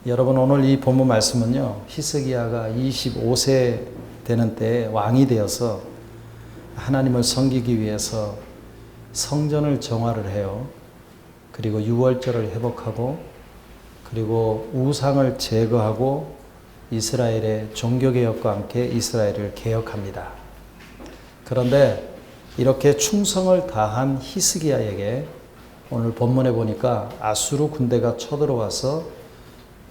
여러분, 오늘 이 본문 말씀은요, 히스기야가 25세 되는 때에 왕이 되어서 하나님을 섬기기 위해서 성전을 정화를 해요. 그리고 유월절을 회복하고, 그리고 우상을 제거하고 이스라엘의 종교개혁과 함께 이스라엘을 개혁합니다. 그런데 이렇게 충성을 다한 히스기야에게 오늘 본문에 보니까 아수르 군대가 쳐들어와서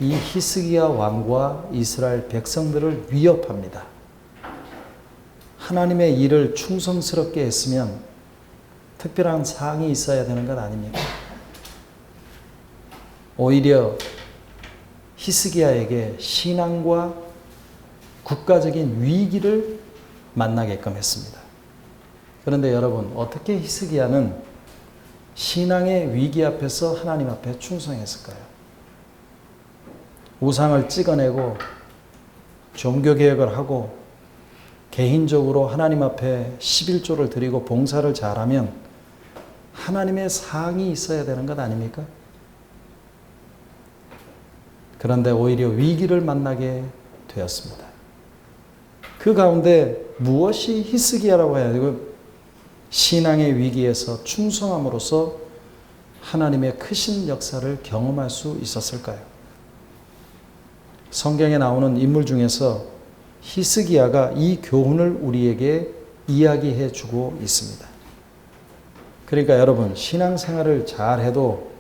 이 히스기야 왕과 이스라엘 백성들을 위협합니다. 하나님의 일을 충성스럽게 했으면 특별한 사항이 있어야 되는 것 아닙니까? 오히려 히스기야에게 신앙과 국가적인 위기를 만나게끔 했습니다. 그런데 여러분, 어떻게 히스기야는 신앙의 위기 앞에서 하나님 앞에 충성했을까요? 우상을 찍어내고 종교개혁을 하고 개인적으로 하나님 앞에 11조를 드리고 봉사를 잘하면 하나님의 사항이 있어야 되는 것 아닙니까? 그런데 오히려 위기를 만나게 되었습니다. 그 가운데 무엇이 히스기야라고 해야 되고 신앙의 위기에서 충성함으로써 하나님의 크신 역사를 경험할 수 있었을까요? 성경에 나오는 인물 중에서 히스기야가 이 교훈을 우리에게 이야기해 주고 있습니다. 그러니까 여러분, 신앙생활을 잘해도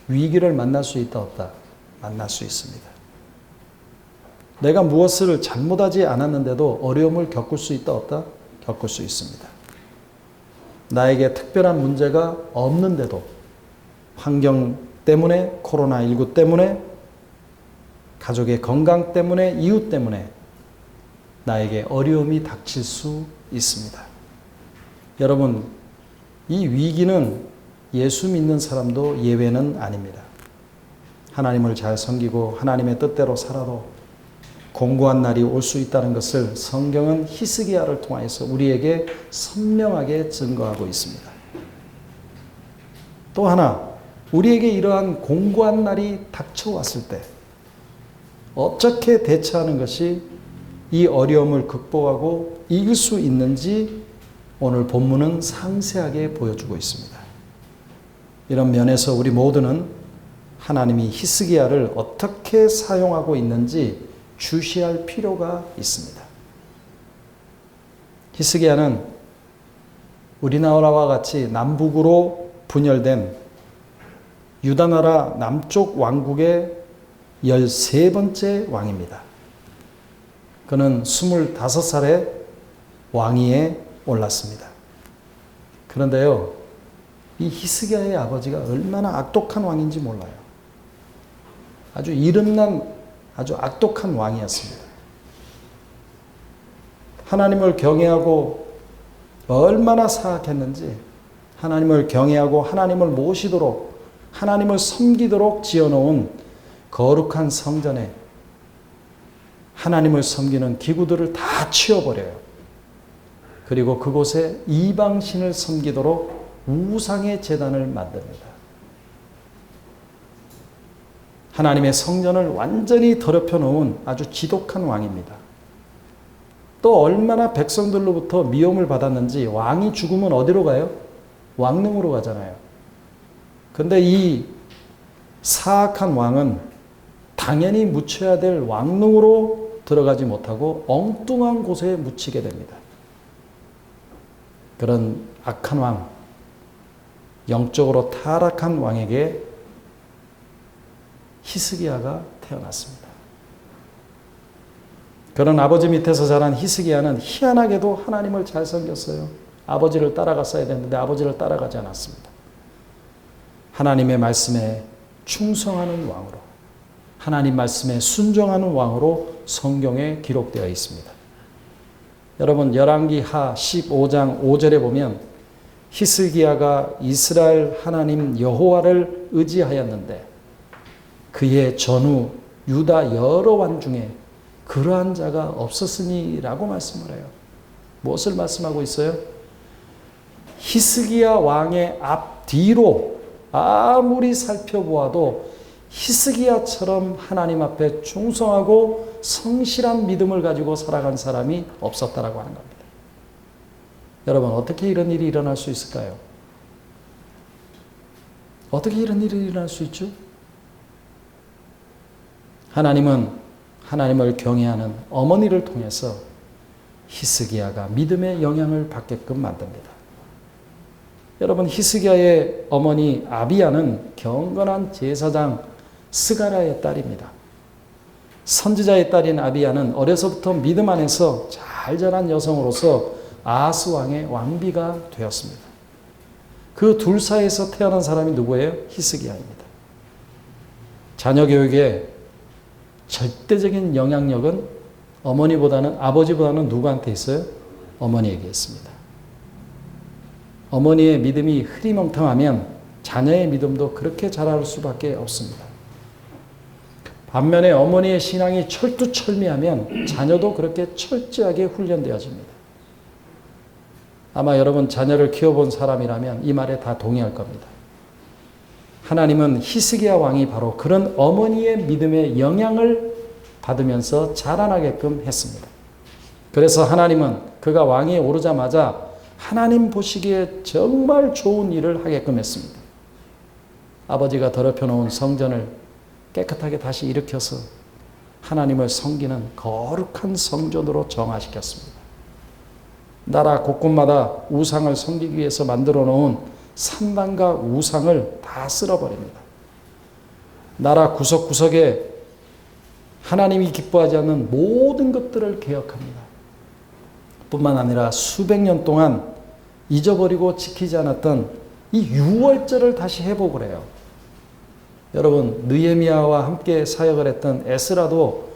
위기를 만날 수 있다 없다? 만날 수 있습니다. 내가 무엇을 잘못하지 않았는데도 어려움을 겪을 수 있다 없다? 겪을 수 있습니다. 나에게 특별한 문제가 없는데도 환경 때문에, 코로나19 때문에, 가족의 건강 때문에, 이웃 때문에 나에게 어려움이 닥칠 수 있습니다. 여러분, 이 위기는 예수 믿는 사람도 예외는 아닙니다. 하나님을 잘 섬기고 하나님의 뜻대로 살아도 공고한 날이 올 수 있다는 것을 성경은 히스기야를 통해서 우리에게 선명하게 증거하고 있습니다. 또 하나, 우리에게 이러한 공고한 날이 닥쳐왔을 때 어떻게 대처하는 것이 이 어려움을 극복하고 이길 수 있는지 오늘 본문은 상세하게 보여주고 있습니다. 이런 면에서 우리 모두는 하나님이 히스기야를 어떻게 사용하고 있는지 주시할 필요가 있습니다. 히스기야는 우리나라와 같이 남북으로 분열된 유다나라 남쪽 왕국의 13번째 왕입니다. 그는 25살에 왕위에 올랐습니다. 그런데요, 이 히스기야의 아버지가 얼마나 악독한 왕인지 몰라요. 아주 이름난 아주 악독한 왕이었습니다. 하나님을 경외하고 얼마나 사악했는지 하나님을 경외하고 하나님을 모시도록 하나님을 섬기도록 지어놓은 거룩한 성전에 하나님을 섬기는 기구들을 다 치워버려요. 그리고 그곳에 이방신을 섬기도록 우상의 제단을 만듭니다. 하나님의 성전을 완전히 더럽혀 놓은 아주 지독한 왕입니다. 또 얼마나 백성들로부터 미움을 받았는지 왕이 죽으면 어디로 가요? 왕릉으로 가잖아요. 근데 이 사악한 왕은 당연히 묻혀야 될 왕릉으로 들어가지 못하고 엉뚱한 곳에 묻히게 됩니다. 그런 악한 왕, 영적으로 타락한 왕에게 히스기야가 태어났습니다. 그런 아버지 밑에서 자란 히스기야는 희한하게도 하나님을 잘 섬겼어요. 아버지를 따라갔어야 됐는데 아버지를 따라가지 않았습니다. 하나님의 말씀에 충성하는 왕으로, 하나님 말씀에 순종하는 왕으로 성경에 기록되어 있습니다. 여러분, 열왕기하 15장 5절에 보면 히스기야가 이스라엘 하나님 여호와를 의지하였는데 그의 전후 유다 여러 왕 중에 그러한 자가 없었으니라고 말씀을 해요. 무엇을 말씀하고 있어요? 히스기야 왕의 앞뒤로 아무리 살펴보아도 히스기야처럼 하나님 앞에 충성하고 성실한 믿음을 가지고 살아간 사람이 없었다라고 하는 겁니다. 여러분, 어떻게 이런 일이 일어날 수 있을까요? 어떻게 이런 일이 일어날 수 있죠? 하나님은 하나님을 경외하는 어머니를 통해서 히스기야가 믿음의 영향을 받게끔 만듭니다. 여러분, 히스기야의 어머니 아비야는 경건한 제사장 스가랴의 딸입니다. 선지자의 딸인 아비야는 어려서부터 믿음 안에서 잘 자란 여성으로서 아하스 왕의 왕비가 되었습니다. 그 둘 사이에서 태어난 사람이 누구예요? 히스기야입니다. 자녀 교육에 절대적인 영향력은 아버지보다는 누구한테 있어요? 어머니에게 있습니다. 어머니의 믿음이 흐리멍텅하면 자녀의 믿음도 그렇게 자랄 수밖에 없습니다. 반면에 어머니의 신앙이 철두철미하면 자녀도 그렇게 철저하게 훈련되어집니다. 아마 여러분 자녀를 키워본 사람이라면 이 말에 다 동의할 겁니다. 하나님은 히스기야 왕이 바로 그런 어머니의 믿음의 영향을 받으면서 자라나게끔 했습니다. 그래서 하나님은 그가 왕위에 오르자마자 하나님 보시기에 정말 좋은 일을 하게끔 했습니다. 아버지가 더럽혀 놓은 성전을 깨끗하게 다시 일으켜서 하나님을 섬기는 거룩한 성전으로 정화시켰습니다. 나라 곳곳마다 우상을 섬기기 위해서 만들어 놓은 산당과 우상을 다 쓸어버립니다. 나라 구석구석에 하나님이 기뻐하지 않는 모든 것들을 개혁합니다. 뿐만 아니라 수백 년 동안 잊어버리고 지키지 않았던 이 유월절을 다시 회복을 해요. 여러분, 느헤미야와 함께 사역을 했던 에스라도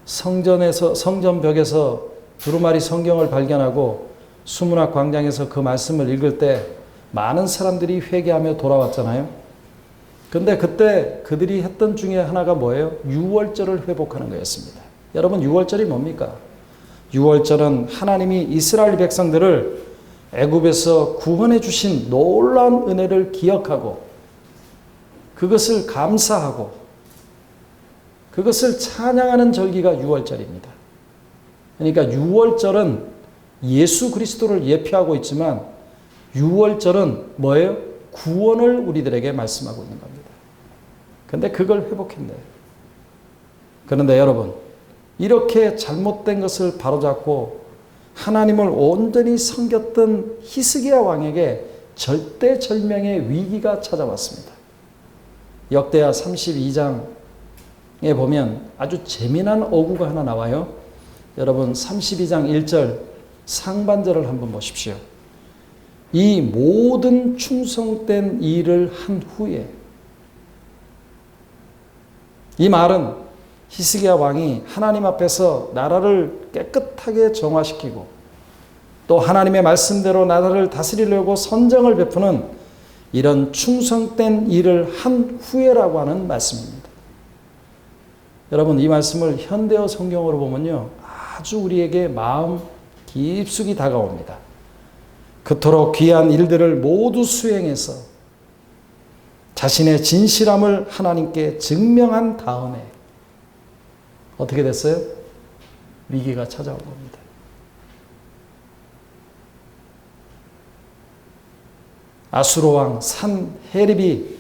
성전벽에서 두루마리 성경을 발견하고 수문학 광장에서 그 말씀을 읽을 때 많은 사람들이 회개하며 돌아왔잖아요. 근데 그때 그들이 했던 중에 하나가 뭐예요? 유월절을 회복하는 거였습니다. 여러분, 유월절이 뭡니까? 유월절은 하나님이 이스라엘 백성들을 애굽에서 구원해 주신 놀라운 은혜를 기억하고 그것을 감사하고 그것을 찬양하는 절기가 유월절입니다. 그러니까 유월절은 예수 그리스도를 예표하고 있지만 유월절은 뭐예요? 구원을 우리들에게 말씀하고 있는 겁니다. 근데 그걸 회복했네요. 그런데 여러분, 이렇게 잘못된 것을 바로잡고 하나님을 온전히 섬겼던 히스기야 왕에게 절대절명의 위기가 찾아왔습니다. 역대하 32장에 보면 아주 재미난 어구가 하나 나와요. 여러분, 32장 1절 상반절을 한번 보십시오. 이 모든 충성된 일을 한 후에, 이 말은 히스기야 왕이 하나님 앞에서 나라를 깨끗하게 정화시키고 또 하나님의 말씀대로 나라를 다스리려고 선정을 베푸는 이런 충성된 일을 한 후에라고 하는 말씀입니다. 여러분, 이 말씀을 현대어 성경으로 보면요, 아주 우리에게 마음 깊숙이 다가옵니다. 그토록 귀한 일들을 모두 수행해서 자신의 진실함을 하나님께 증명한 다음에 어떻게 됐어요? 위기가 찾아온 겁니다. 아수르 왕 산헤립이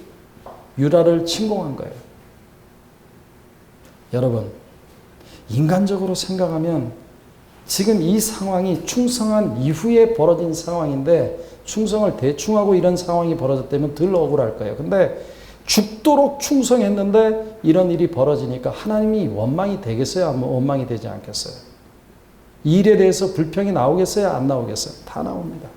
유다를 침공한 거예요. 여러분, 인간적으로 생각하면 지금 이 상황이 충성한 이후에 벌어진 상황인데 충성을 대충 하고 이런 상황이 벌어졌다면 덜 억울할 거예요. 근데 죽도록 충성했는데 이런 일이 벌어지니까 하나님이 원망이 되겠어요? 원망이 되지 않겠어요? 이 일에 대해서 불평이 나오겠어요? 안 나오겠어요? 다 나옵니다.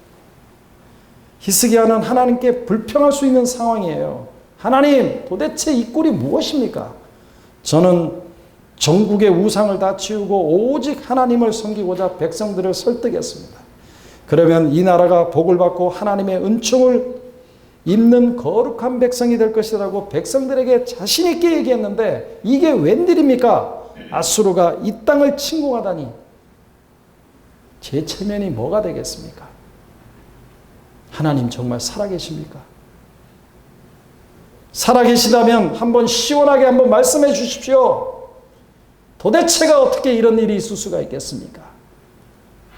히스기야는 하나님께 불평할 수 있는 상황이에요. 하나님, 도대체 이 꼴이 무엇입니까? 저는 전국의 우상을 다 치우고 오직 하나님을 섬기고자 백성들을 설득했습니다. 그러면 이 나라가 복을 받고 하나님의 은총을 입는 거룩한 백성이 될 것이라고 백성들에게 자신 있게 얘기했는데 이게 웬일입니까? 아수르가 이 땅을 침공하다니 제 체면이 뭐가 되겠습니까? 하나님 정말 살아계십니까? 살아계시다면 한번 시원하게 한번 말씀해 주십시오. 도대체가 어떻게 이런 일이 있을 수가 있겠습니까?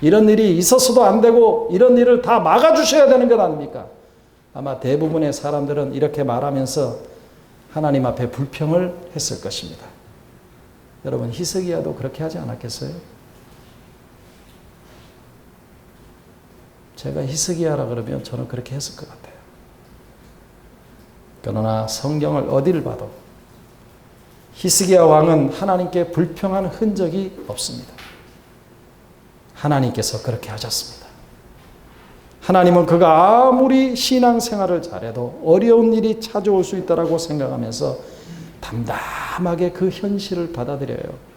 이런 일이 있었어도 안 되고 이런 일을 다 막아주셔야 되는 것 아닙니까? 아마 대부분의 사람들은 이렇게 말하면서 하나님 앞에 불평을 했을 것입니다. 여러분, 히스기야도 그렇게 하지 않았겠어요? 제가 히스기야라 그러면 저는 그렇게 했을 것 같아요. 그러나 성경을 어디를 봐도 히스기야 왕은 하나님께 불평한 흔적이 없습니다. 하나님께서 그렇게 하셨습니다. 하나님은 그가 아무리 신앙생활을 잘해도 어려운 일이 찾아올 수 있다고 생각하면서 담담하게 그 현실을 받아들여요.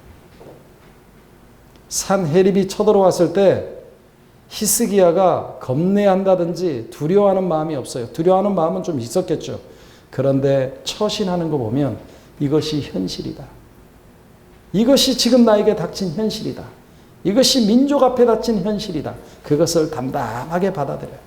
산헤립이 쳐들어왔을 때 히스기야가 겁내한다든지 두려워하는 마음이 없어요. 두려워하는 마음은 좀 있었겠죠. 그런데 처신하는 거 보면 이것이 현실이다. 이것이 지금 나에게 닥친 현실이다. 이것이 민족 앞에 닥친 현실이다. 그것을 담담하게 받아들여요.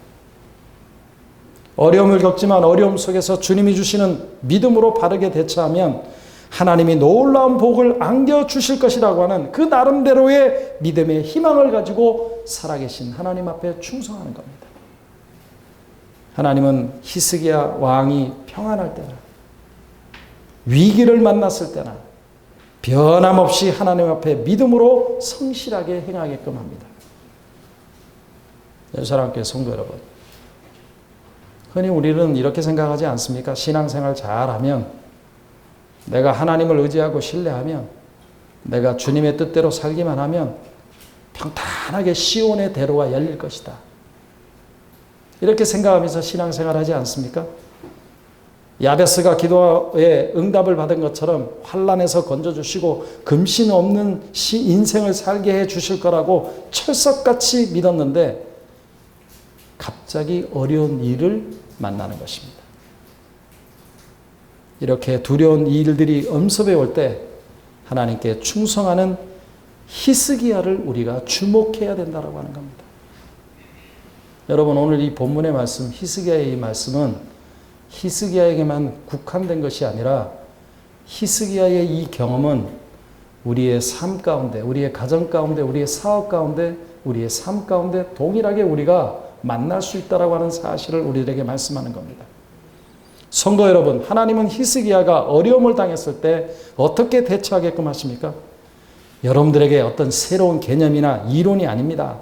어려움을 겪지만 어려움 속에서 주님이 주시는 믿음으로 바르게 대처하면 하나님이 놀라운 복을 안겨주실 것이라고 하는 그 나름대로의 믿음의 희망을 가지고 살아계신 하나님 앞에 충성하는 겁니다. 하나님은 히스기야 왕이 평안할 때나 위기를 만났을 때나 변함없이 하나님 앞에 믿음으로 성실하게 행하게끔 합니다. 사랑하는 성도 여러분, 흔히 우리는 이렇게 생각하지 않습니까? 신앙생활 잘하면, 내가 하나님을 의지하고 신뢰하면, 내가 주님의 뜻대로 살기만 하면 평탄하게 시온의 대로가 열릴 것이다. 이렇게 생각하면서 신앙생활 하지 않습니까? 야베스가 기도에 응답을 받은 것처럼 환난에서 건져주시고 금신 없는 인생을 살게 해주실 거라고 철석같이 믿었는데 갑자기 어려운 일을 만나는 것입니다. 이렇게 두려운 일들이 엄습해 올 때 하나님께 충성하는 히스기야를 우리가 주목해야 된다고 하는 겁니다. 여러분, 오늘 이 본문의 말씀, 히스기야의 이 말씀은 히스기야에게만 국한된 것이 아니라 히스기야의 이 경험은 우리의 삶 가운데, 우리의 가정 가운데, 우리의 사업 가운데, 우리의 삶 가운데 동일하게 우리가 만날 수 있다고 하는 사실을 우리에게 말씀하는 겁니다. 성도 여러분, 하나님은 히스기야가 어려움을 당했을 때 어떻게 대처하게끔 하십니까? 여러분들에게 어떤 새로운 개념이나 이론이 아닙니다.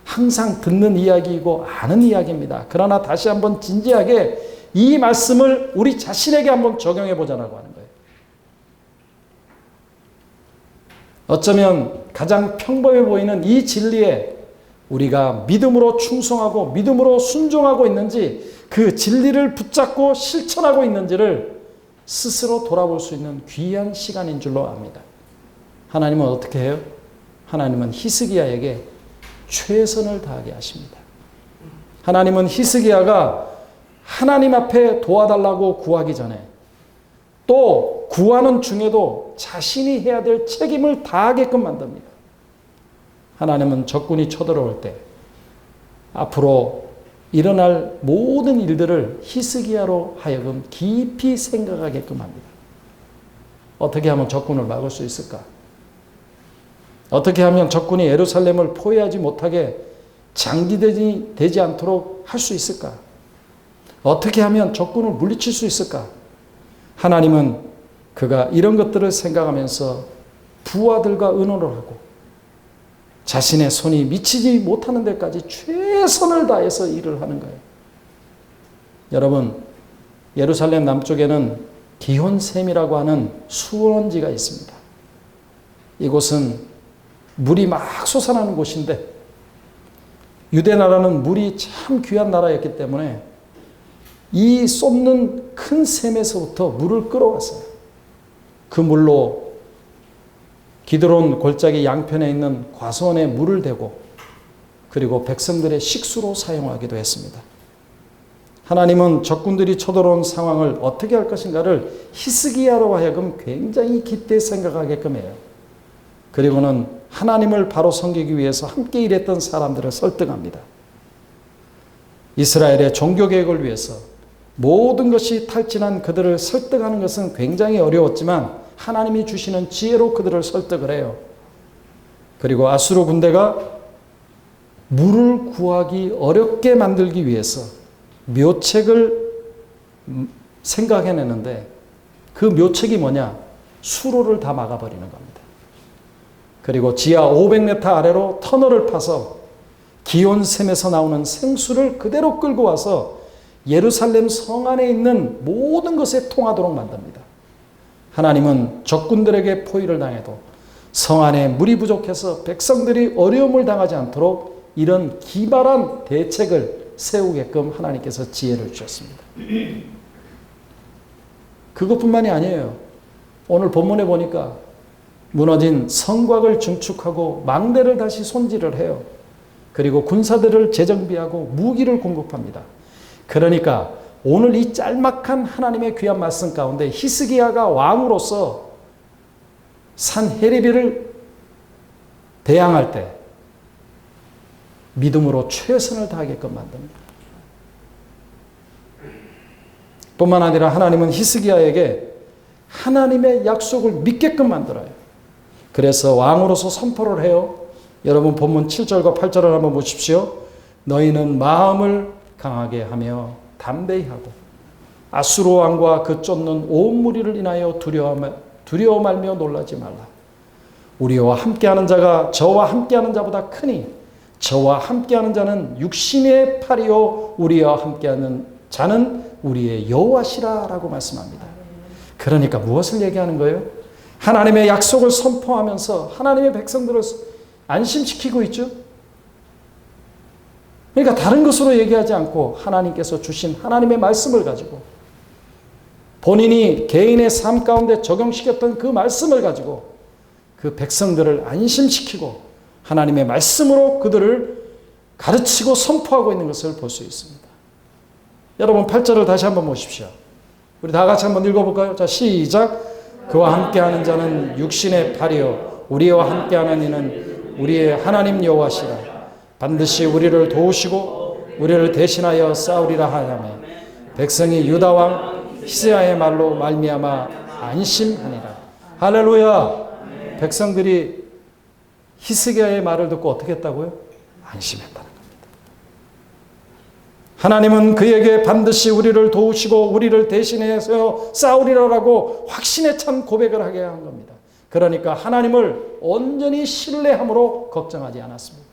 항상 듣는 이야기이고 아는 이야기입니다. 그러나 다시 한번 진지하게 이 말씀을 우리 자신에게 한번 적용해 보자라고 하는 거예요. 어쩌면 가장 평범해 보이는 이 진리에 우리가 믿음으로 충성하고 믿음으로 순종하고 있는지, 그 진리를 붙잡고 실천하고 있는지를 스스로 돌아볼 수 있는 귀한 시간인 줄로 압니다. 하나님은 어떻게 해요? 하나님은 히스기야에게 최선을 다하게 하십니다. 하나님은 히스기야가 하나님 앞에 도와달라고 구하기 전에 또 구하는 중에도 자신이 해야 될 책임을 다하게끔 만듭니다. 하나님은 적군이 쳐들어올 때 앞으로 일어날 모든 일들을 히스기야로 하여금 깊이 생각하게끔 합니다. 어떻게 하면 적군을 막을 수 있을까? 어떻게 하면 적군이 예루살렘을 포위하지 못하게 장기되지 않도록 할 수 있을까? 어떻게 하면 적군을 물리칠 수 있을까? 하나님은 그가 이런 것들을 생각하면서 부하들과 의논을 하고 자신의 손이 미치지 못하는 데까지 최선을 다해서 일을 하는 거예요. 여러분, 예루살렘 남쪽에는 기혼샘이라고 하는 수원지가 있습니다. 이곳은 물이 막 솟아나는 곳인데 유대 나라는 물이 참 귀한 나라였기 때문에 이 쏟는 큰 샘에서부터 물을 끌어왔어요. 그 물로 기드론 골짜기 양편에 있는 과수원에 물을 대고 그리고 백성들의 식수로 사용하기도 했습니다. 하나님은 적군들이 쳐들어온 상황을 어떻게 할 것인가를 히스기야로 하여금 굉장히 깊게 생각하게끔 해요. 그리고는 하나님을 바로 섬기기 위해서 함께 일했던 사람들을 설득합니다. 이스라엘의 종교개혁을 위해서 모든 것이 탈진한 그들을 설득하는 것은 굉장히 어려웠지만 하나님이 주시는 지혜로 그들을 설득을 해요. 그리고 아수르 군대가 물을 구하기 어렵게 만들기 위해서 묘책을 생각해내는데 그 묘책이 뭐냐? 수로를 다 막아버리는 겁니다. 그리고 지하 500m 아래로 터널을 파서 기온샘에서 나오는 생수를 그대로 끌고 와서 예루살렘 성 안에 있는 모든 것에 통하도록 만듭니다. 하나님은 적군들에게 포위를 당해도 성 안에 물이 부족해서 백성들이 어려움을 당하지 않도록 이런 기발한 대책을 세우게끔 하나님께서 지혜를 주셨습니다. 그것뿐만이 아니에요. 오늘 본문에 보니까 무너진 성곽을 증축하고 망대를 다시 손질을 해요. 그리고 군사들을 재정비하고 무기를 공급합니다. 그러니까 오늘 이 짤막한 하나님의 귀한 말씀 가운데 히스기야가 왕으로서 산헤리비를 대항할 때 믿음으로 최선을 다하게끔 만듭니다. 뿐만 아니라 하나님은 히스기야에게 하나님의 약속을 믿게끔 만들어요. 그래서 왕으로서 선포를 해요. 여러분 본문 7절과 8절을 한번 보십시오. 너희는 마음을 강하게 하며 담대히 하고 아수르 왕과 그 쫓는 온 무리를 인하여 두려워 말며 놀라지 말라. 우리와 함께하는 자가 저와 함께하는 자보다 크니 저와 함께하는 자는 육신의 팔이요 우리와 함께하는 자는 우리의 여호와시라 라고 말씀합니다. 그러니까 무엇을 얘기하는 거예요? 하나님의 약속을 선포하면서 하나님의 백성들을 안심시키고 있죠. 그러니까 다른 것으로 얘기하지 않고 하나님께서 주신 하나님의 말씀을 가지고 본인이 개인의 삶 가운데 적용시켰던 그 말씀을 가지고 그 백성들을 안심시키고 하나님의 말씀으로 그들을 가르치고 선포하고 있는 것을 볼 수 있습니다. 여러분 8절을 다시 한번 보십시오. 우리 다 같이 한번 읽어볼까요? 자, 시작. 그와 함께하는 자는 육신의 팔이요 우리와 함께하는 이는 우리의 하나님 여호와시라. 반드시 우리를 도우시고 우리를 대신하여 싸우리라 하야매 백성이 유다 왕 히스야의 말로 말미암아 안심하니라. 할렐루야. 백성들이 히스기야의 말을 듣고 어떻게 했다고요? 안심했다는 겁니다. 하나님은 그에게 반드시 우리를 도우시고 우리를 대신해서 싸우리라라고 확신에 찬 고백을 하게 한 겁니다. 그러니까 하나님을 온전히 신뢰함으로 걱정하지 않았습니다.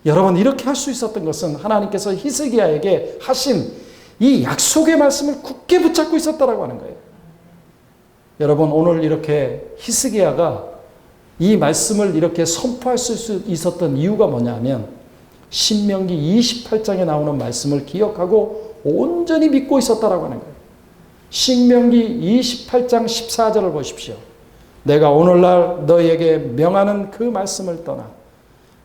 여러분 이렇게 할 수 있었던 것은 하나님께서 히스기야에게 하신 이 약속의 말씀을 굳게 붙잡고 있었다라고 하는 거예요. 여러분 오늘 이렇게 히스기야가 이 말씀을 이렇게 선포할 수 있었던 이유가 뭐냐면 신명기 28장에 나오는 말씀을 기억하고 온전히 믿고 있었다라고 하는 거예요. 신명기 28장 14절을 보십시오. 내가 오늘날 너희에게 명하는 그 말씀을 떠나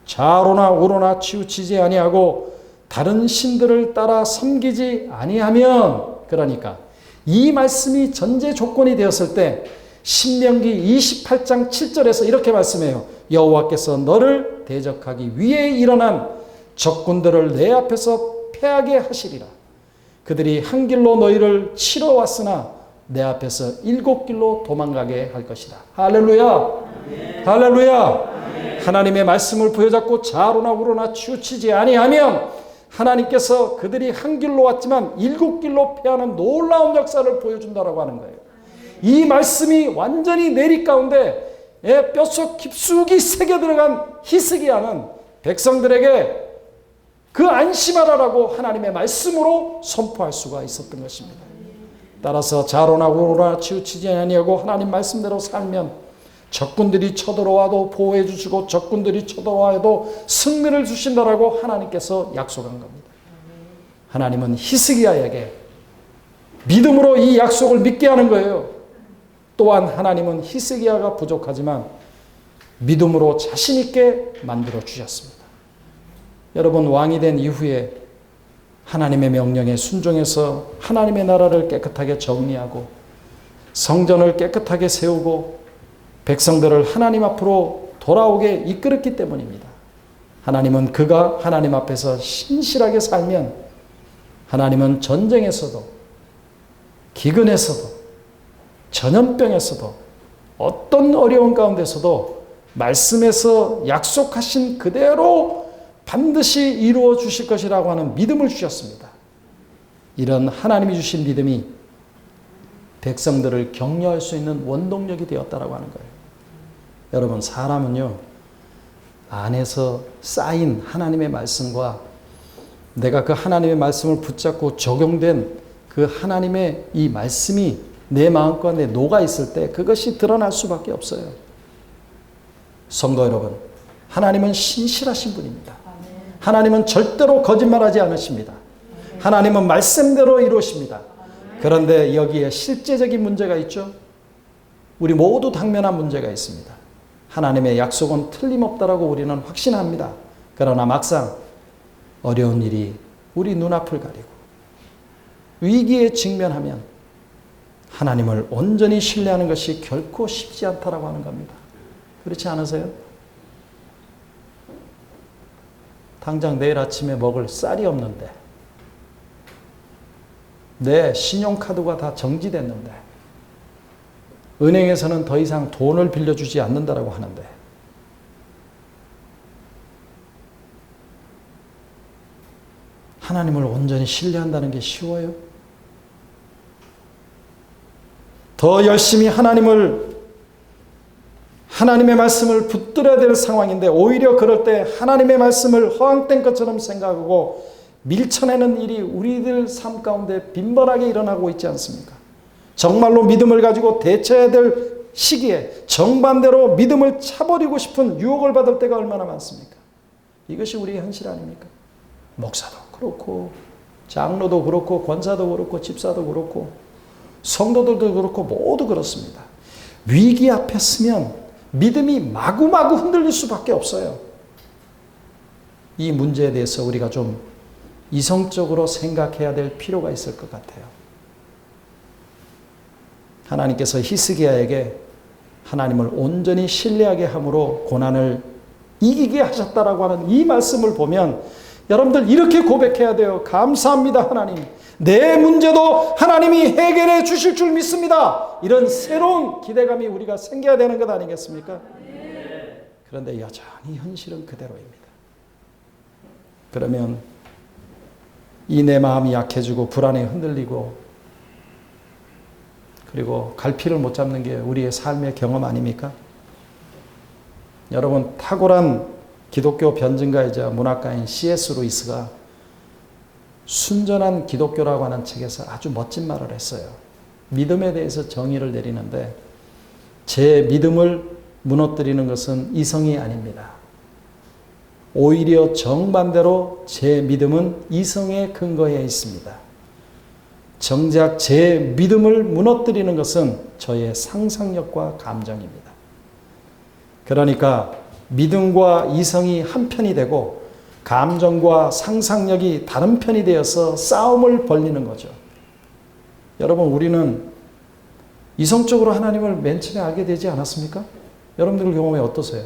좌로나 우로나 치우치지 아니하고 다른 신들을 따라 섬기지 아니하면, 그러니까 이 말씀이 전제 조건이 되었을 때 신명기 28장 7절에서 이렇게 말씀해요. 여호와께서 너를 대적하기 위해 일어난 적군들을 내 앞에서 패하게 하시리라. 그들이 한 길로 너희를 치러 왔으나 내 앞에서 7길로 도망가게 할 것이다. 할렐루야. 아멘. 할렐루야. 아멘. 하나님의 말씀을 부여잡고 좌로나 우로나 치우치지 아니하면 하나님께서 그들이 한 길로 왔지만 7길로 패하는 놀라운 역사를 보여준다라고 하는 거예요. 이 말씀이 완전히 내리 가운데 뼛속 깊숙이 새겨 들어간 히스기야는 백성들에게 그 안심하라라고 하나님의 말씀으로 선포할 수가 있었던 것입니다. 따라서 좌로나 우로나 치우치지 아니하고 하나님 말씀대로 살면 적군들이 쳐들어와도 보호해 주시고 적군들이 쳐들어와도 승리를 주신다라고 하나님께서 약속한 겁니다. 하나님은 히스기야에게 믿음으로 이 약속을 믿게 하는 거예요. 또한 하나님은 히스기야가 부족하지만 믿음으로 자신 있게 만들어 주셨습니다. 여러분 왕이 된 이후에 하나님의 명령에 순종해서 하나님의 나라를 깨끗하게 정리하고 성전을 깨끗하게 세우고 백성들을 하나님 앞으로 돌아오게 이끌었기 때문입니다. 하나님은 그가 하나님 앞에서 신실하게 살면 하나님은 전쟁에서도 기근에서도, 전염병에서도, 어떤 어려운 가운데서도 말씀에서 약속하신 그대로 반드시 이루어 주실 것이라고 하는 믿음을 주셨습니다. 이런 하나님이 주신 믿음이 백성들을 격려할 수 있는 원동력이 되었다라고 하는 거예요. 여러분, 사람은요, 안에서 쌓인 하나님의 말씀과 내가 그 하나님의 말씀을 붙잡고 적용된 그 하나님의 이 말씀이 내 마음 가운데 녹아 있을 때 그것이 드러날 수밖에 없어요. 성도 여러분, 하나님은 신실하신 분입니다. 하나님은 절대로 거짓말하지 않으십니다. 하나님은 말씀대로 이루십니다. 그런데 여기에 실제적인 문제가 있죠. 우리 모두 당면한 문제가 있습니다. 하나님의 약속은 틀림없다라고 우리는 확신합니다. 그러나 막상 어려운 일이 우리 눈앞을 가리고 위기에 직면하면 하나님을 온전히 신뢰하는 것이 결코 쉽지 않다라고 하는 겁니다. 그렇지 않으세요? 당장 내일 아침에 먹을 쌀이 없는데, 내 신용카드가 다 정지됐는데, 은행에서는 더 이상 돈을 빌려주지 않는다라고 하는데, 하나님을 온전히 신뢰한다는 게 쉬워요? 더 열심히 하나님의 말씀을 붙들어야 될 상황인데, 오히려 그럴 때 하나님의 말씀을 허황된 것처럼 생각하고 밀쳐내는 일이 우리들 삶 가운데 빈번하게 일어나고 있지 않습니까? 정말로 믿음을 가지고 대처해야 될 시기에 정반대로 믿음을 차버리고 싶은 유혹을 받을 때가 얼마나 많습니까? 이것이 우리의 현실 아닙니까? 목사도 그렇고, 장로도 그렇고, 권사도 그렇고, 집사도 그렇고, 성도들도 그렇고, 모두 그렇습니다. 위기 앞에 서면 믿음이 마구마구 흔들릴 수밖에 없어요. 이 문제에 대해서 우리가 좀 이성적으로 생각해야 될 필요가 있을 것 같아요. 하나님께서 히스기야에게 하나님을 온전히 신뢰하게 함으로 고난을 이기게 하셨다라고 하는 이 말씀을 보면 여러분들 이렇게 고백해야 돼요. 감사합니다, 하나님. 내 문제도 하나님이 해결해 주실 줄 믿습니다. 이런 새로운 기대감이 우리가 생겨야 되는 것 아니겠습니까? 그런데 여전히 현실은 그대로입니다. 그러면 이 내 마음이 약해지고 불안에 흔들리고, 그리고 갈피를 못 잡는 게 우리의 삶의 경험 아닙니까? 여러분, 탁월한 기독교 변증가이자 문학가인 C.S. 루이스가 순전한 기독교라고 하는 책에서 아주 멋진 말을 했어요. 믿음에 대해서 정의를 내리는데, 제 믿음을 무너뜨리는 것은 이성이 아닙니다. 오히려 정반대로 제 믿음은 이성에 근거해 있습니다. 정작 제 믿음을 무너뜨리는 것은 저의 상상력과 감정입니다. 그러니까 믿음과 이성이 한편이 되고 감정과 상상력이 다른 편이 되어서 싸움을 벌이는 거죠. 여러분, 우리는 이성적으로 하나님을 맨 처음에 알게 되지 않았습니까? 여러분들 경험에 어떠세요?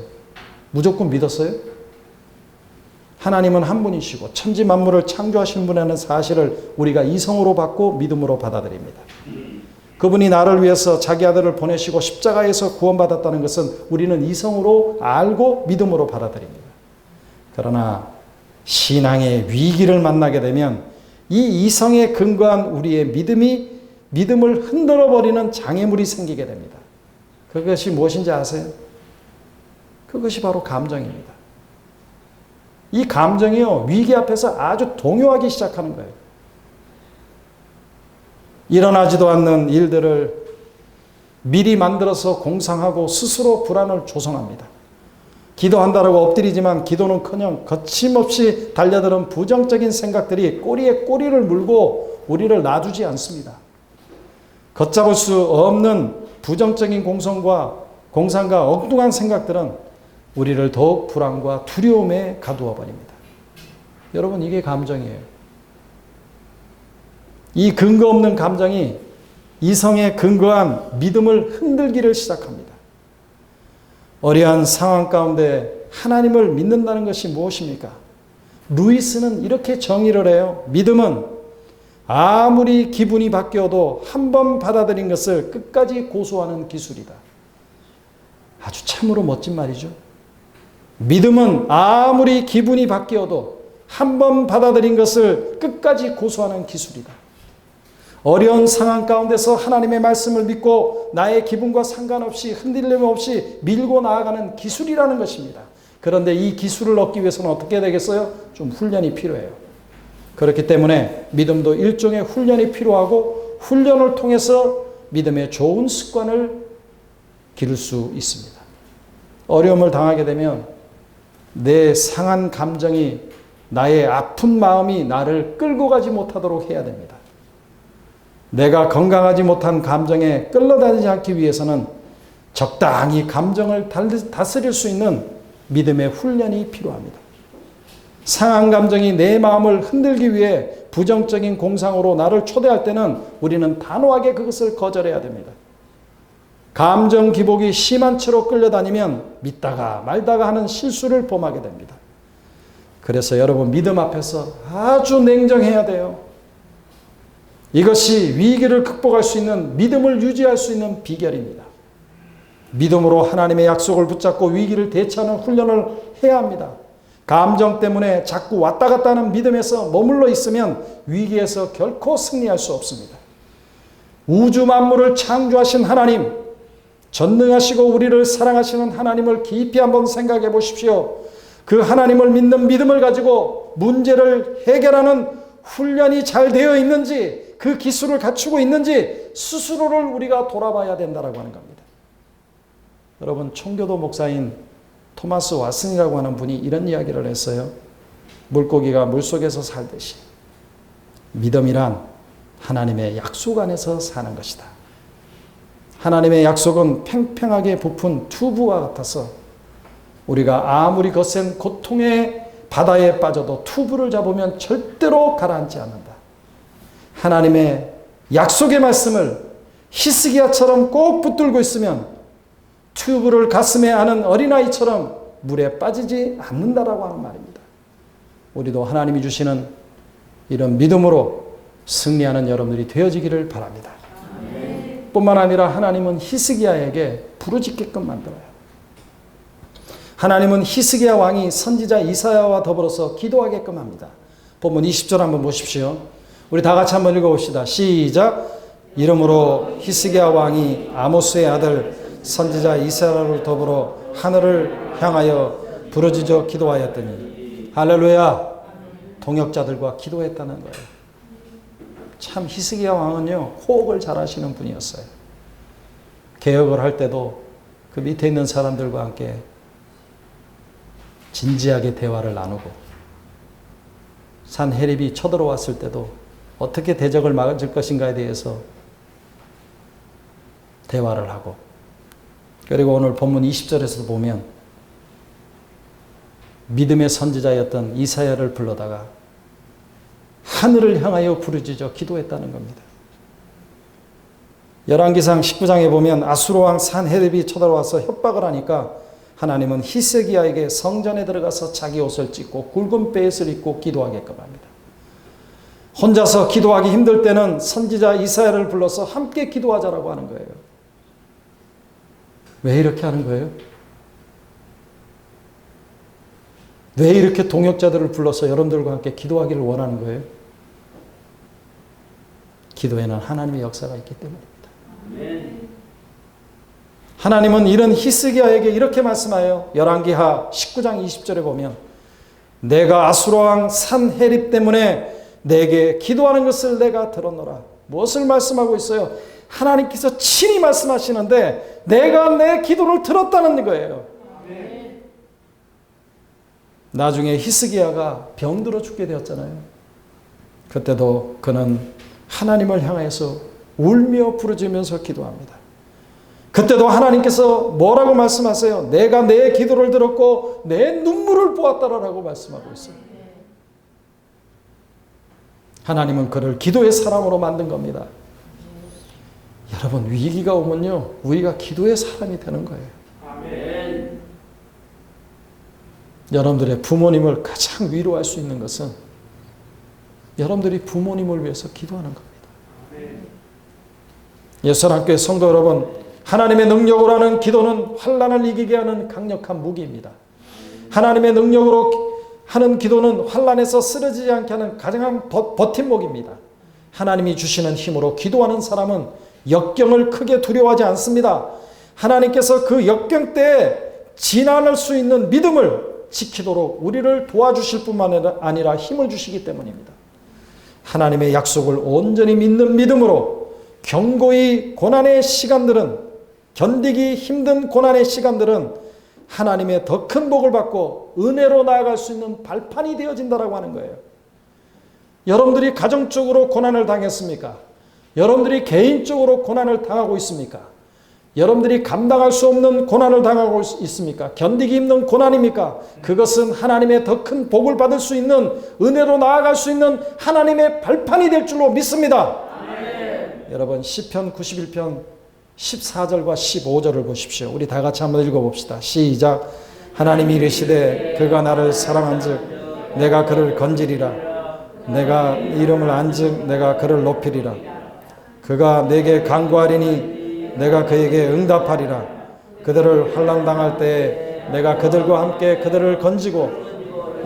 무조건 믿었어요? 하나님은 한 분이시고 천지 만물을 창조하신 분이라는 사실을 우리가 이성으로 받고 믿음으로 받아들입니다. 그분이 나를 위해서 자기 아들을 보내시고 십자가에서 구원받았다는 것은 우리는 이성으로 알고 믿음으로 받아들입니다. 그러나 신앙의 위기를 만나게 되면 이 이성에 근거한 우리의 믿음을 흔들어버리는 장애물이 생기게 됩니다. 그것이 무엇인지 아세요? 그것이 바로 감정입니다. 이 감정이요, 위기 앞에서 아주 동요하기 시작하는 거예요. 일어나지도 않는 일들을 미리 만들어서 공상하고 스스로 불안을 조성합니다. 기도한다라고 엎드리지만 기도는커녕 거침없이 달려드는 부정적인 생각들이 꼬리에 꼬리를 물고 우리를 놔두지 않습니다. 걷잡을 수 없는 부정적인 공상과 엉뚱한 생각들은 우리를 더욱 불안과 두려움에 가두어 버립니다. 여러분, 이게 감정이에요. 이 근거 없는 감정이 이성에 근거한 믿음을 흔들기를 시작합니다. 어려운 상황 가운데 하나님을 믿는다는 것이 무엇입니까? 루이스는 이렇게 정의를 해요. 믿음은 아무리 기분이 바뀌어도 한 번 받아들인 것을 끝까지 고수하는 기술이다. 아주 참으로 멋진 말이죠. 믿음은 아무리 기분이 바뀌어도 한 번 받아들인 것을 끝까지 고수하는 기술이다. 어려운 상황 가운데서 하나님의 말씀을 믿고 나의 기분과 상관없이 흔들림 없이 밀고 나아가는 기술이라는 것입니다. 그런데 이 기술을 얻기 위해서는 어떻게 되겠어요? 좀 훈련이 필요해요. 그렇기 때문에 믿음도 일종의 훈련이 필요하고 훈련을 통해서 믿음의 좋은 습관을 기를 수 있습니다. 어려움을 당하게 되면 내 상한 감정이 나의 아픈 마음이 나를 끌고 가지 못하도록 해야 됩니다. 내가 건강하지 못한 감정에 끌려다니지 않기 위해서는 적당히 감정을 다스릴 수 있는 믿음의 훈련이 필요합니다. 상한 감정이 내 마음을 흔들기 위해 부정적인 공상으로 나를 초대할 때는 우리는 단호하게 그것을 거절해야 됩니다. 감정 기복이 심한 채로 끌려다니면 믿다가 말다가 하는 실수를 범하게 됩니다. 그래서 여러분 믿음 앞에서 아주 냉정해야 돼요. 이것이 위기를 극복할 수 있는 믿음을 유지할 수 있는 비결입니다. 믿음으로 하나님의 약속을 붙잡고 위기를 대처하는 훈련을 해야 합니다. 감정 때문에 자꾸 왔다 갔다 하는 믿음에서 머물러 있으면 위기에서 결코 승리할 수 없습니다. 우주 만물을 창조하신 하나님, 전능하시고 우리를 사랑하시는 하나님을 깊이 한번 생각해 보십시오. 그 하나님을 믿는 믿음을 가지고 문제를 해결하는 훈련이 잘 되어 있는지, 그 기술을 갖추고 있는지 스스로를 우리가 돌아봐야 된다라고 하는 겁니다. 여러분, 청교도 목사인 토마스 왓슨이라고 하는 분이 이런 이야기를 했어요. 물고기가 물속에서 살듯이 믿음이란 하나님의 약속 안에서 사는 것이다. 하나님의 약속은 팽팽하게 부푼 튜브와 같아서 우리가 아무리 거센 고통의 바다에 빠져도 튜브를 잡으면 절대로 가라앉지 않는다. 하나님의 약속의 말씀을 히스기야처럼 꼭 붙들고 있으면 튜브를 가슴에 안은 어린아이처럼 물에 빠지지 않는다라고 하는 말입니다. 우리도 하나님이 주시는 이런 믿음으로 승리하는 여러분들이 되어지기를 바랍니다. 뿐만 아니라 하나님은 히스기야에게 부르짖게끔 만들어요. 하나님은 히스기야 왕이 선지자 이사야와 더불어서 기도하게끔 합니다. 본문 20절 한번 보십시오. 우리 다 같이 한번 읽어봅시다. 시작. 이러므로 히스기야 왕이 아모스의 아들 선지자 이사야를 더불어 하늘을 향하여 부르짖어 기도하였더니, 할렐루야, 동역자들과 기도했다는 거예요. 참 히스기야 왕은요, 호흡을 잘 하시는 분이었어요. 개혁을 할 때도 그 밑에 있는 사람들과 함께 진지하게 대화를 나누고, 산헤립이 쳐들어왔을 때도 어떻게 대적을 막을 것인가에 대해서 대화를 하고, 그리고 오늘 본문 20절에서도 보면 믿음의 선지자였던 이사야를 불러다가 하늘을 향하여 부르짖어 기도했다는 겁니다. 열왕기상 19장에 보면 아수르 왕 산헤립이 쳐들어와서 협박을 하니까 하나님은 히스기야에게 성전에 들어가서 자기 옷을 찢고 굵은 베옷을 입고 기도하게끔 합니다. 혼자서 기도하기 힘들 때는 선지자 이사야를 불러서 함께 기도하자라고 하는 거예요. 왜 이렇게 하는 거예요? 왜 이렇게 동역자들을 불러서 여러분들과 함께 기도하기를 원하는 거예요? 기도에는 하나님의 역사가 있기 때문입니다. 하나님은 이런 히스기야에게 이렇게 말씀하여 열왕기하 19장 20절에 보면 내가 아수르 왕 산헤립 때문에 내게 기도하는 것을 내가 들었노라. 무엇을 말씀하고 있어요? 하나님께서 친히 말씀하시는데 내가 내 기도를 들었다는 거예요. 나중에 히스기야가 병들어 죽게 되었잖아요. 그때도 그는 하나님을 향해서 울며 부르짖으면서 기도합니다. 그때도 하나님께서 뭐라고 말씀하세요? 내가 내 기도를 들었고 내 눈물을 보았다라고 말씀하고 있어요. 하나님은 그를 기도의 사람으로 만든 겁니다. 여러분, 위기가 오면요, 우리가 기도의 사람이 되는 거예요. 아멘. 여러분들의 부모님을 가장 위로할 수 있는 것은 여러분들이 부모님을 위해서 기도하는 겁니다. 예수님께 성도 여러분, 하나님의 능력으로 하는 기도는 환난을 이기게 하는 강력한 무기입니다. 하나님의 능력으로 하는 기도는 환난에서 쓰러지지 않게 하는 가장 버팀목입니다. 하나님이 주시는 힘으로 기도하는 사람은 역경을 크게 두려워하지 않습니다. 하나님께서 그 역경 때에 지나갈 수 있는 믿음을 지키도록 우리를 도와주실 뿐만 아니라 힘을 주시기 때문입니다. 하나님의 약속을 온전히 믿는 믿음으로 견고히 고난의 시간들은, 견디기 힘든 고난의 시간들은 하나님의 더 큰 복을 받고 은혜로 나아갈 수 있는 발판이 되어진다라고 하는 거예요. 여러분들이 가정적으로 고난을 당했습니까? 여러분들이 개인적으로 고난을 당하고 있습니까? 여러분들이 감당할 수 없는 고난을 당하고 있습니까? 견디기 힘든 고난입니까? 그것은 하나님의 더 큰 복을 받을 수 있는, 은혜로 나아갈 수 있는 하나님의 발판이 될 줄로 믿습니다. 여러분, 시편 91편 14절과 15절을 보십시오. 우리 다 같이 한번 읽어봅시다. 시작. 하나님이 이르시되 그가 나를 사랑한즉 내가 그를 건지리라. 내가 이름을 안즉 내가 그를 높이리라. 그가 내게 간구하리니 내가 그에게 응답하리라. 그들을 환난당할 때에 내가 그들과 함께 그들을 건지고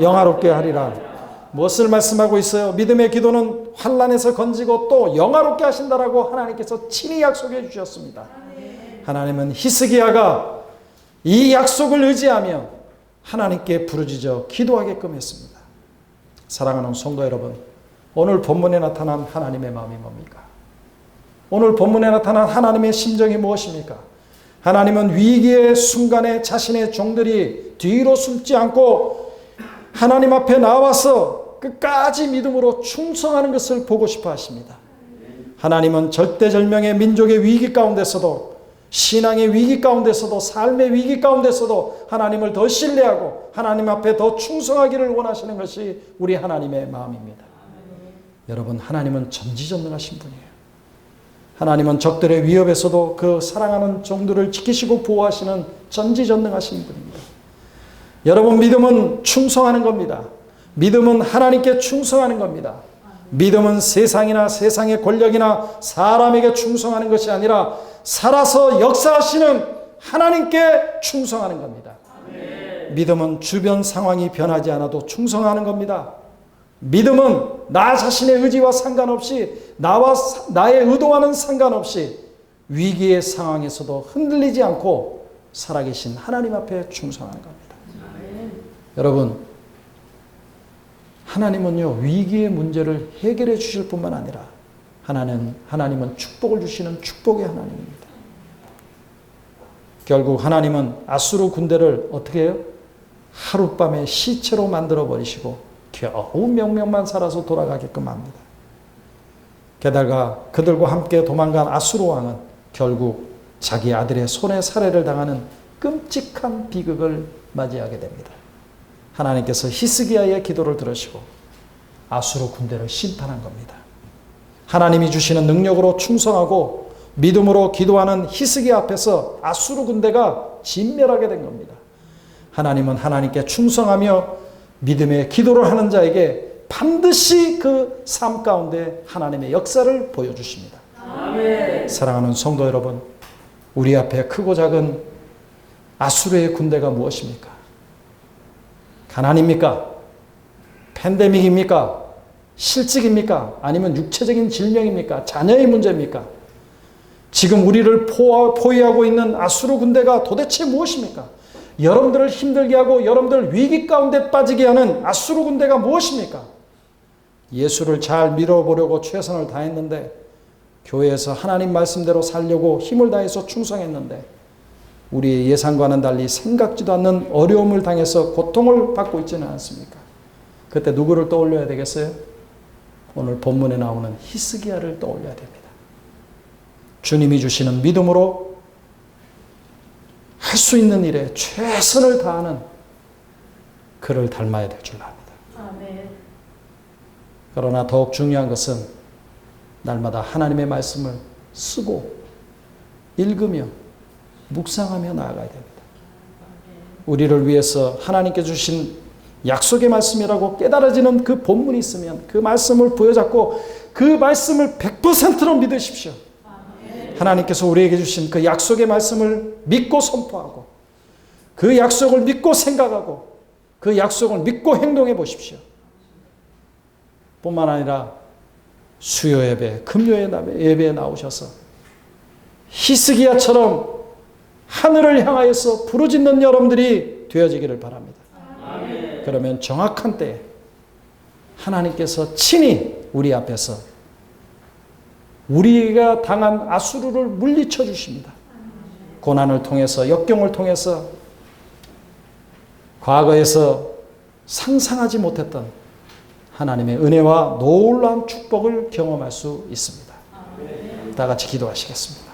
영화롭게 하리라. 무엇을 말씀하고 있어요? 믿음의 기도는 환난에서 건지고 또 영화롭게 하신다라고 하나님께서 친히 약속해 주셨습니다. 하나님은 히스기야가 이 약속을 의지하며 하나님께 부르짖어 기도하게끔 했습니다. 사랑하는 성도 여러분, 오늘 본문에 나타난 하나님의 마음이 뭡니까? 오늘 본문에 나타난 하나님의 심정이 무엇입니까? 하나님은 위기의 순간에 자신의 종들이 뒤로 숨지 않고 하나님 앞에 나와서 끝까지 믿음으로 충성하는 것을 보고 싶어 하십니다. 하나님은 절대절명의 민족의 위기 가운데서도, 신앙의 위기 가운데서도, 삶의 위기 가운데서도 하나님을 더 신뢰하고 하나님 앞에 더 충성하기를 원하시는 것이 우리 하나님의 마음입니다. 여러분, 하나님은 전지전능하신 분이에요. 하나님은 적들의 위협에서도 그 사랑하는 종들을 지키시고 보호하시는 전지전능하신 분입니다. 여러분, 믿음은 충성하는 겁니다. 믿음은 하나님께 충성하는 겁니다. 믿음은 세상이나 세상의 권력이나 사람에게 충성하는 것이 아니라 살아서 역사하시는 하나님께 충성하는 겁니다. 믿음은 주변 상황이 변하지 않아도 충성하는 겁니다. 믿음은 나 자신의 의지와 상관없이, 나의 의도와는 상관없이 위기의 상황에서도 흔들리지 않고 살아계신 하나님 앞에 충성하는 겁니다. 여러분, 하나님은요, 위기의 문제를 해결해 주실 뿐만 아니라 하나님은 축복을 주시는 축복의 하나님입니다. 결국 하나님은 아수르 군대를 어떻게 해요? 하룻밤에 시체로 만들어 버리시고 겨우 명명만 살아서 돌아가게끔 합니다. 게다가 그들과 함께 도망간 아수르 왕은 결국 자기 아들의 손에 살해를 당하는 끔찍한 비극을 맞이하게 됩니다. 하나님께서 히스기야의 기도를 들으시고 아수르 군대를 심판한 겁니다. 하나님이 주시는 능력으로 충성하고 믿음으로 기도하는 히스기야 앞에서 아수르 군대가 진멸하게 된 겁니다. 하나님은 하나님께 충성하며 믿음의 기도를 하는 자에게 반드시 그 삶 가운데 하나님의 역사를 보여주십니다. 아멘. 사랑하는 성도 여러분, 우리 앞에 크고 작은 아수르의 군대가 무엇입니까? 가난입니까? 팬데믹입니까? 실직입니까? 아니면 육체적인 질병입니까? 자녀의 문제입니까? 지금 우리를 포위하고 있는 아수르 군대가 도대체 무엇입니까? 여러분들을 힘들게 하고 여러분들 위기 가운데 빠지게 하는 아수르 군대가 무엇입니까? 예수를 잘 믿어보려고 최선을 다했는데, 교회에서 하나님 말씀대로 살려고 힘을 다해서 충성했는데 우리의 예상과는 달리 생각지도 않는 어려움을 당해서 고통을 받고 있지는 않습니까? 그때 누구를 떠올려야 되겠어요? 오늘 본문에 나오는 히스기야를 떠올려야 됩니다. 주님이 주시는 믿음으로 할 수 있는 일에 최선을 다하는 그를 닮아야 될 줄 압니다. 아멘. 그러나 더욱 중요한 것은 날마다 하나님의 말씀을 쓰고 읽으며 묵상하며 나아가야 됩니다. 우리를 위해서 하나님께 주신 약속의 말씀이라고 깨달아지는 그 본문이 있으면 그 말씀을 부여잡고 그 말씀을 100%로 믿으십시오. 하나님께서 우리에게 주신 그 약속의 말씀을 믿고 선포하고 그 약속을 믿고 생각하고 그 약속을 믿고 행동해 보십시오. 뿐만 아니라 수요 예배, 금요 예배에 나오셔서 히스기야처럼 하늘을 향하여서 부르짖는 여러분들이 되어지기를 바랍니다. 그러면 정확한 때에 하나님께서 친히 우리 앞에서 우리가 당한 아수르를 물리쳐 주십니다. 고난을 통해서, 역경을 통해서 과거에서 상상하지 못했던 하나님의 은혜와 놀라운 축복을 경험할 수 있습니다. 다 같이 기도하시겠습니다.